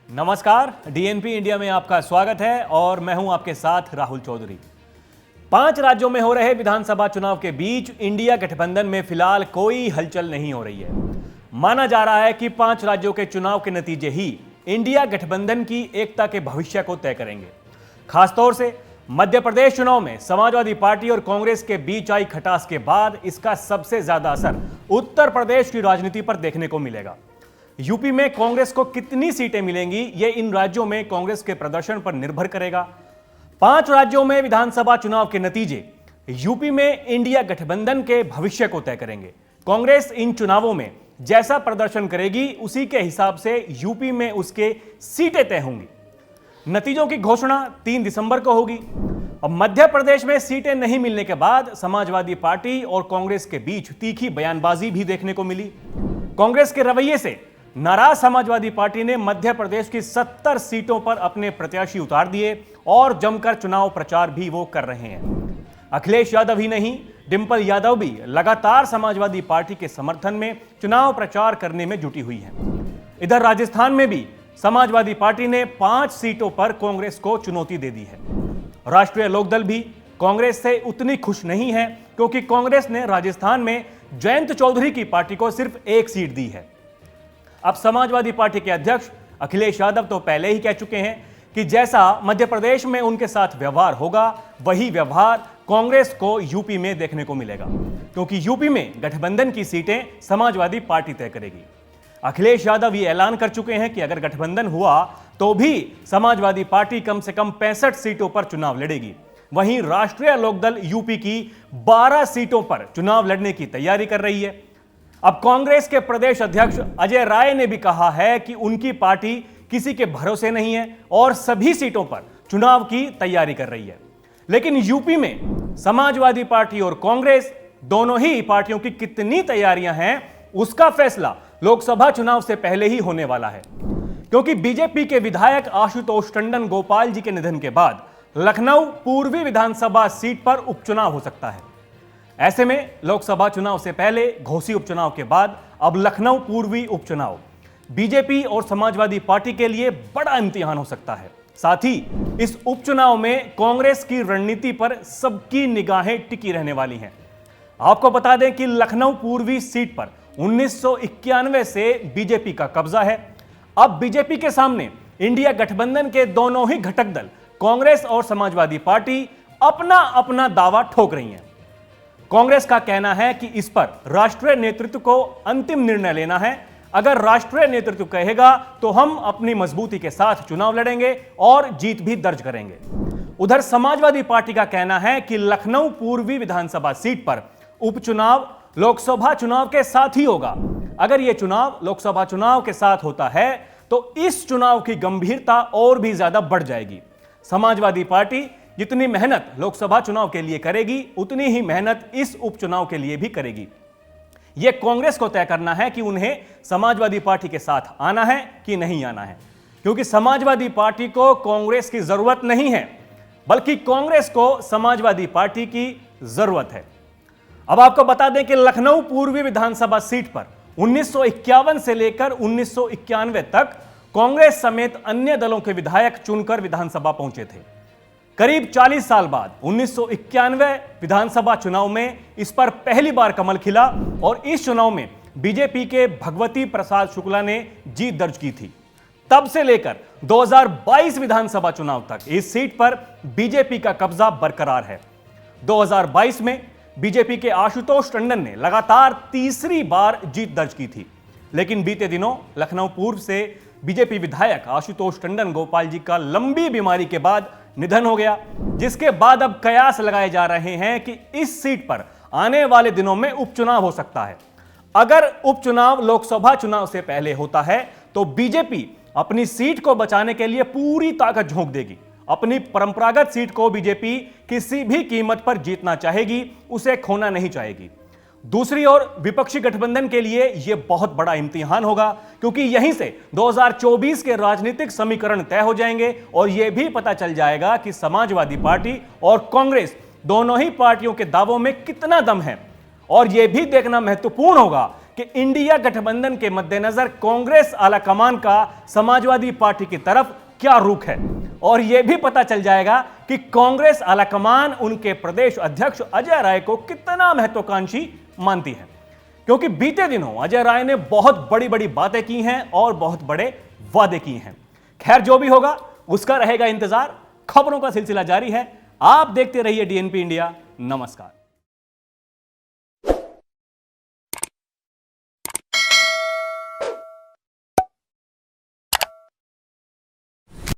नमस्कार, DNP India में आपका स्वागत है और मैं हूं आपके साथ राहुल चौधरी। 5 राज्यों में हो रहे विधानसभा चुनाव के बीच इंडिया गठबंधन में फिलहाल कोई हलचल नहीं हो रही है। माना जा रहा है कि 5 राज्यों के चुनाव के नतीजे ही इंडिया गठबंधन की एकता के भविष्य को तय करेंगे। खासतौर से मध्य प्रदेश चुनाव में समाजवादी पार्टी और कांग्रेस के बीच आई खटास के बाद इसका सबसे ज्यादा असर उत्तर प्रदेश की राजनीति पर देखने को मिलेगा। यूपी में कांग्रेस को कितनी सीटें मिलेंगी, यह इन राज्यों में कांग्रेस के प्रदर्शन पर निर्भर करेगा। 5 राज्यों में विधानसभा चुनाव के नतीजे यूपी में इंडिया गठबंधन के भविष्य को तय करेंगे। कांग्रेस इन चुनावों में जैसा प्रदर्शन करेगी उसी के हिसाब से यूपी में उसके सीटें तय होंगी। नतीजों की घोषणा 3 दिसंबर को होगी। अब मध्य प्रदेश में सीटें नहीं मिलने के बाद समाजवादी पार्टी और कांग्रेस के बीच तीखी बयानबाजी भी देखने को मिली। कांग्रेस के रवैये से नाराज समाजवादी पार्टी ने मध्य प्रदेश की 70 सीटों पर अपने प्रत्याशी उतार दिए और जमकर चुनाव प्रचार भी वो कर रहे हैं। अखिलेश यादव ही नहीं, डिंपल यादव भी लगातार समाजवादी पार्टी के समर्थन में चुनाव प्रचार करने में जुटी हुई है। इधर राजस्थान में भी समाजवादी पार्टी ने 5 सीटों पर कांग्रेस को चुनौती दे दी है। राष्ट्रीय लोकदल भी कांग्रेस से उतनी खुश नहीं है क्योंकि कांग्रेस ने राजस्थान में जयंत चौधरी की पार्टी को सिर्फ 1 सीट दी है। अब समाजवादी पार्टी के अध्यक्ष अखिलेश यादव तो पहले ही कह चुके हैं कि जैसा मध्य प्रदेश में उनके साथ व्यवहार होगा वही व्यवहार कांग्रेस को यूपी में देखने को मिलेगा, क्योंकि यूपी में गठबंधन की सीटें समाजवादी पार्टी तय करेगी। अखिलेश यादव ये ऐलान कर चुके हैं कि अगर गठबंधन हुआ तो भी समाजवादी पार्टी कम से कम 65 सीटों पर चुनाव लड़ेगी। वहीं राष्ट्रीय लोकदल यूपी की 12 सीटों पर चुनाव लड़ने की तैयारी कर रही है। अब कांग्रेस के प्रदेश अध्यक्ष अजय राय ने भी कहा है कि उनकी पार्टी किसी के भरोसे नहीं है और सभी सीटों पर चुनाव की तैयारी कर रही है। लेकिन यूपी में समाजवादी पार्टी और कांग्रेस दोनों ही पार्टियों की कितनी तैयारियां हैं उसका फैसला लोकसभा चुनाव से पहले ही होने वाला है, क्योंकि बीजेपी के विधायक आशुतोष टंडन गोपाल जी के निधन के बाद लखनऊ पूर्वी विधानसभा सीट पर उपचुनाव हो सकता है। ऐसे में लोकसभा चुनाव से पहले घोसी उपचुनाव के बाद अब लखनऊ पूर्वी उपचुनाव बीजेपी और समाजवादी पार्टी के लिए बड़ा इम्तिहान हो सकता है। साथ ही इस उपचुनाव में कांग्रेस की रणनीति पर सबकी निगाहें टिकी रहने वाली हैं। आपको बता दें कि लखनऊ पूर्वी सीट पर 1991 से बीजेपी का कब्जा है। अब बीजेपी के सामने इंडिया गठबंधन के दोनों ही घटक दल कांग्रेस और समाजवादी पार्टी अपना अपना दावा ठोक रही हैं। कांग्रेस का कहना है कि इस पर राष्ट्रीय नेतृत्व को अंतिम निर्णय लेना है। अगर राष्ट्रीय नेतृत्व कहेगा तो हम अपनी मजबूती के साथ चुनाव लड़ेंगे और जीत भी दर्ज करेंगे। उधर समाजवादी पार्टी का कहना है कि लखनऊ पूर्वी विधानसभा सीट पर उपचुनाव लोकसभा चुनाव के साथ ही होगा। अगर यह चुनाव लोकसभा चुनाव के साथ होता है तो इस चुनाव की गंभीरता और भी ज्यादा बढ़ जाएगी। समाजवादी पार्टी जितनी मेहनत लोकसभा चुनाव के लिए करेगी उतनी ही मेहनत इस उपचुनाव के लिए भी करेगी। यह कांग्रेस को तय करना है कि उन्हें समाजवादी पार्टी के साथ आना है कि नहीं आना है, क्योंकि समाजवादी पार्टी को कांग्रेस की जरूरत नहीं है बल्कि कांग्रेस को समाजवादी पार्टी की जरूरत है। अब आपको बता दें कि लखनऊ पूर्वी विधानसभा सीट पर 1951 से लेकर 1991 तक कांग्रेस समेत अन्य दलों के विधायक चुनकर विधानसभा पहुंचे थे। करीब 40 साल बाद 1991 विधानसभा चुनाव में इस पर पहली बार कमल खिला और इस चुनाव में बीजेपी के भगवती प्रसाद शुक्ला ने जीत दर्ज की थी। तब से लेकर 2022 विधानसभा चुनाव तक इस सीट पर बीजेपी का कब्जा बरकरार है। 2022 में बीजेपी के आशुतोष टंडन ने लगातार तीसरी बार जीत दर्ज की थी, लेकिन बीते दिनों लखनऊ पूर्व से बीजेपी विधायक आशुतोष टंडन गोपाल जी का लंबी बीमारी के बाद निधन हो गया, जिसके बाद अब कयास लगाए जा रहे हैं कि इस सीट पर आने वाले दिनों में उपचुनाव हो सकता है। अगर उपचुनाव लोकसभा चुनाव से पहले होता है तो बीजेपी अपनी सीट को बचाने के लिए पूरी ताकत झोंक देगी। अपनी परंपरागत सीट को बीजेपी किसी भी कीमत पर जीतना चाहेगी, उसे खोना नहीं चाहेगी। दूसरी ओर विपक्षी गठबंधन के लिए यह बहुत बड़ा इम्तिहान होगा, क्योंकि यहीं से 2024 के राजनीतिक समीकरण तय हो जाएंगे और यह भी पता चल जाएगा कि समाजवादी पार्टी और कांग्रेस दोनों ही पार्टियों के दावों में कितना दम है। और यह भी देखना महत्वपूर्ण होगा कि इंडिया गठबंधन के मद्देनजर कांग्रेस आलाकमान का समाजवादी पार्टी की तरफ क्या रुख है, और यह भी पता चल जाएगा कि कांग्रेस आलाकमान उनके प्रदेश अध्यक्ष अजय राय को कितना महत्वाकांक्षी मानती है। क्योंकि बीते दिनों अजय राय ने बहुत बड़ी बड़ी बातें की हैं और बहुत बड़े वादे किए हैं। खैर, जो भी होगा उसका रहेगा इंतजार। खबरों का सिलसिला जारी है। आप देखते रहिए डीएनपी इंडिया। नमस्कार।